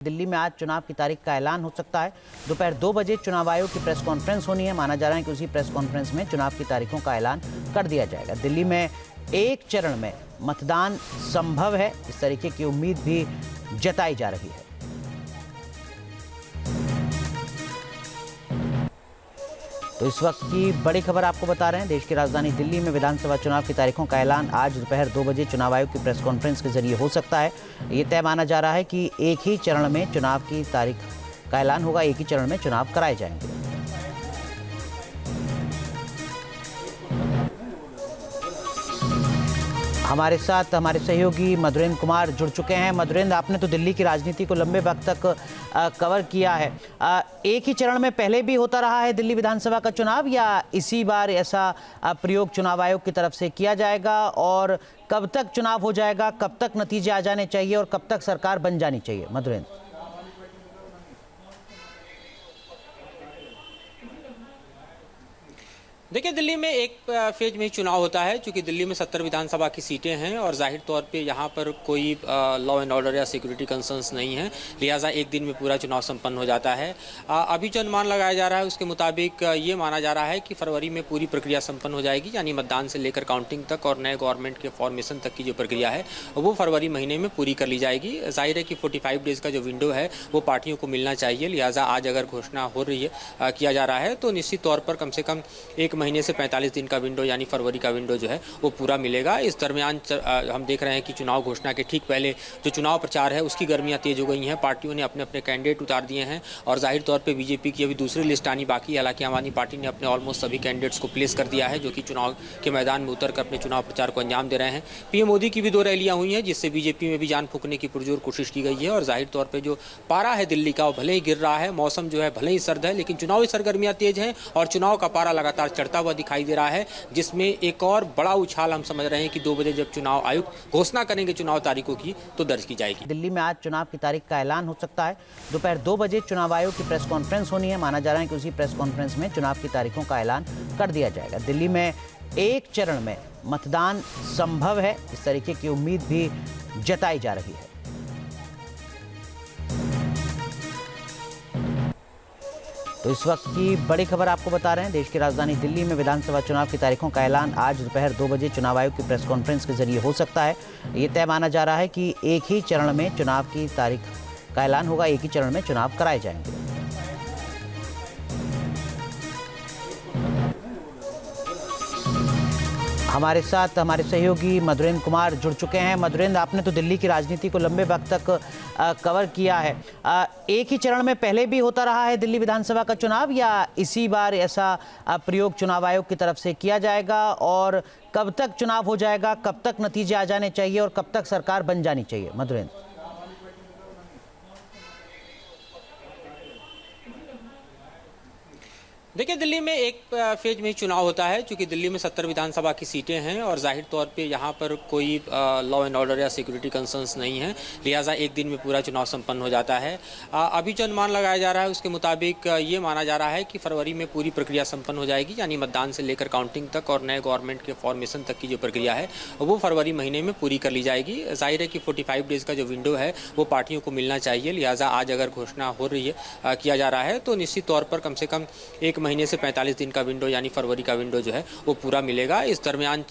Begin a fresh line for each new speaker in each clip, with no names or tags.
दिल्ली में आज चुनाव की तारीख का ऐलान हो सकता है। दोपहर 2 बजे चुनाव आयोग की प्रेस कॉन्फ्रेंस होनी है। माना जा रहा है कि उसी प्रेस कॉन्फ्रेंस में चुनाव की तारीखों का ऐलान कर दिया जाएगा। दिल्ली में एक चरण में मतदान संभव है, इस तरीके की उम्मीद भी जताई जा रही है। तो इस वक्त की बड़ी खबर आपको बता रहे हैं। देश की राजधानी दिल्ली में विधानसभा चुनाव की तारीखों का ऐलान आज दोपहर 2 बजे चुनाव आयोग की प्रेस कॉन्फ्रेंस के जरिए हो सकता है। ये तय माना जा रहा है कि एक ही चरण में चुनाव की तारीख का ऐलान होगा, एक ही चरण में चुनाव कराए जाएंगे। हमारे साथ हमारे सहयोगी मधुरेंद्र कुमार जुड़ चुके हैं। मधुरेंद्र, आपने तो दिल्ली की राजनीति को लंबे वक्त तक कवर किया है। एक ही चरण में पहले भी होता रहा है दिल्ली विधानसभा का चुनाव, या इसी बार ऐसा प्रयोग चुनाव आयोग की तरफ से किया जाएगा? और कब तक चुनाव हो जाएगा, कब तक नतीजे आ जाने चाहिए और कब तक सरकार बन जानी चाहिए? मधुरेंद्र,
देखिए, दिल्ली में एक फेज में ही चुनाव होता है, क्योंकि दिल्ली में 70 विधानसभा की सीटें हैं और जाहिर तौर पे यहाँ पर कोई लॉ एंड ऑर्डर या सिक्योरिटी कंसर्न्स नहीं है, लिहाजा एक दिन में पूरा चुनाव संपन्न हो जाता है। अभी जो अनुमान लगाया जा रहा है उसके मुताबिक ये माना जा रहा है कि फरवरी में पूरी प्रक्रिया संपन्न हो जाएगी, यानी मतदान से लेकर काउंटिंग तक और नए गवर्नमेंट के फॉर्मेशन तक की जो प्रक्रिया है वो फरवरी महीने में पूरी कर ली जाएगी। जाहिर है कि 45 डेज़ का जो विंडो है वो पार्टियों को मिलना चाहिए, लिहाजा आज अगर घोषणा हो रही है किया जा रहा है तो निश्चित तौर पर कम से कम एक महीने से 45 दिन का विंडो यानी फरवरी का विंडो जो है वो पूरा मिलेगा। इस दरमियान हम देख रहे हैं कि चुनाव घोषणा के ठीक पहले जो चुनाव प्रचार है उसकी गर्मियां तेज हो गई हैं। पार्टियों ने अपने अपने कैंडिडेट उतार दिए हैं और जाहिर तौर पे बीजेपी की अभी दूसरी लिस्ट आनी बाकी है। हालांकि आम आदमी पार्टी ने अपने ऑलमोस्ट सभी कैंडिडेट्स को प्लेस कर दिया है, जो कि चुनाव के मैदान में उतर कर अपने चुनाव प्रचार को अंजाम दे रहे हैं। पीएम मोदी की भी 2 रैलियां हुई हैं, जिससे बीजेपी में भी जान फूंकने की पुरजोर कोशिश की गई है। और जाहिर तौर पर जो पारा है दिल्ली का वो भले ही गिर रहा है, मौसम जो है भले ही सर्द है, लेकिन चुनावी सरगर्मियां तेज हैं और चुनाव का पारा लगातार चढ़ता हुआ दिखाई दे रहा है, जिसमें एक और बड़ा उछाल हम समझ रहे हैं कि 2 बजे जब चुनाव आयोग घोषणा करेंगे चुनाव तारीखों की तो दर्ज की जाएगी।
दिल्ली में आज चुनाव की तारीख का ऐलान हो सकता है। दोपहर 2 बजे चुनाव आयोग की प्रेस कॉन्फ्रेंस होनी है। माना जा रहा है कि उसी प्रेस कॉन्फ्रेंस में चुनाव की तारीखों का ऐलान कर दिया जाएगा। दिल्ली में एक चरण में मतदान संभव है, इस तरीके की उम्मीद भी जताई जा रही है। तो इस वक्त की बड़ी खबर आपको बता रहे हैं। देश की राजधानी दिल्ली में विधानसभा चुनाव की तारीखों का ऐलान आज दोपहर 2 बजे चुनाव आयोग की प्रेस कॉन्फ्रेंस के जरिए हो सकता है। ये तय माना जा रहा है कि एक ही चरण में चुनाव की तारीख का ऐलान होगा, एक ही चरण में चुनाव कराए जाएंगे। हमारे साथ हमारे सहयोगी मधुरेंद्र कुमार जुड़ चुके हैं। मधुरेंद्र, आपने तो दिल्ली की राजनीति को लंबे वक्त तक कवर किया है। एक ही चरण में पहले भी होता रहा है दिल्ली विधानसभा का चुनाव, या इसी बार ऐसा प्रयोग चुनाव आयोग की तरफ से किया जाएगा? और कब तक चुनाव हो जाएगा, कब तक नतीजे आ जाने चाहिए और कब तक सरकार बन जानी चाहिए? मधुरेंद्र,
देखिए, दिल्ली में एक फेज में ही चुनाव होता है, क्योंकि दिल्ली में 70 विधानसभा की सीटें हैं और जाहिर तौर पे यहाँ पर कोई लॉ एंड ऑर्डर या सिक्योरिटी कंसर्न्स नहीं है, लिहाजा एक दिन में पूरा चुनाव संपन्न हो जाता है। अभी जो अनुमान लगाया जा रहा है उसके मुताबिक ये माना जा रहा है कि फरवरी में पूरी प्रक्रिया संपन्न हो जाएगी, यानी मतदान से लेकर काउंटिंग तक और नए गवर्नमेंट के फॉर्मेशन तक की जो प्रक्रिया है वो फरवरी महीने में पूरी कर ली जाएगी। जाहिर है कि 45 डेज़ का जो विंडो है वो पार्टियों को मिलना चाहिए, लिहाजा आज अगर घोषणा हो रही है किया जा रहा है तो निश्चित तौर पर कम से कम एक महीने से 45 दिन का विंडो यानी फरवरी का विंडो जो है वो पूरा मिलेगा। इस दरमियान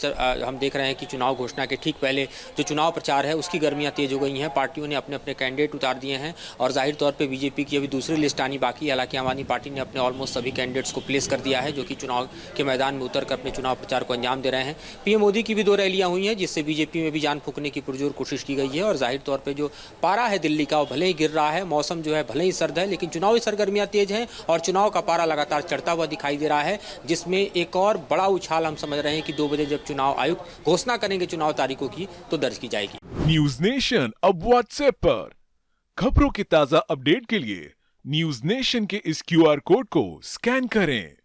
हम देख रहे हैं कि चुनाव घोषणा के ठीक पहले जो चुनाव प्रचार है उसकी गर्मियां तेज हो गई हैं। पार्टियों ने अपने अपने कैंडिडेट उतार दिए हैं और जाहिर तौर पे बीजेपी की अभी दूसरी लिस्ट आनी बाकी है। हालांकि आम आदमी पार्टी ने अपने ऑलमोस्ट सभी कैंडिडेट्स को प्लेस कर दिया है, जो कि चुनाव के मैदान में उतर कर अपने चुनाव प्रचार को अंजाम दे रहे हैं। पीएम मोदी की भी 2 रैलियां हुई हैं, जिससे बीजेपी में भी जान फूंकने की पुरजोर कोशिश की गई है। और जाहिर तौर पर जो पारा है दिल्ली का वो भले ही गिर रहा है, मौसम जो है भले ही सर्द है, लेकिन चुनावी सरगर्मियां तेज हैं और चुनाव का पारा लगातार चढ़ता हुआ दिखाई दे रहा है, जिसमें एक और बड़ा उछाल हम समझ रहे हैं कि 2 बजे जब चुनाव आयोग घोषणा करेंगे चुनाव तारीखों की तो दर्ज की जाएगी।
न्यूज नेशन अब व्हाट्सएप पर खबरों की ताजा अपडेट के लिए न्यूज नेशन के इस QR कोड को स्कैन करें।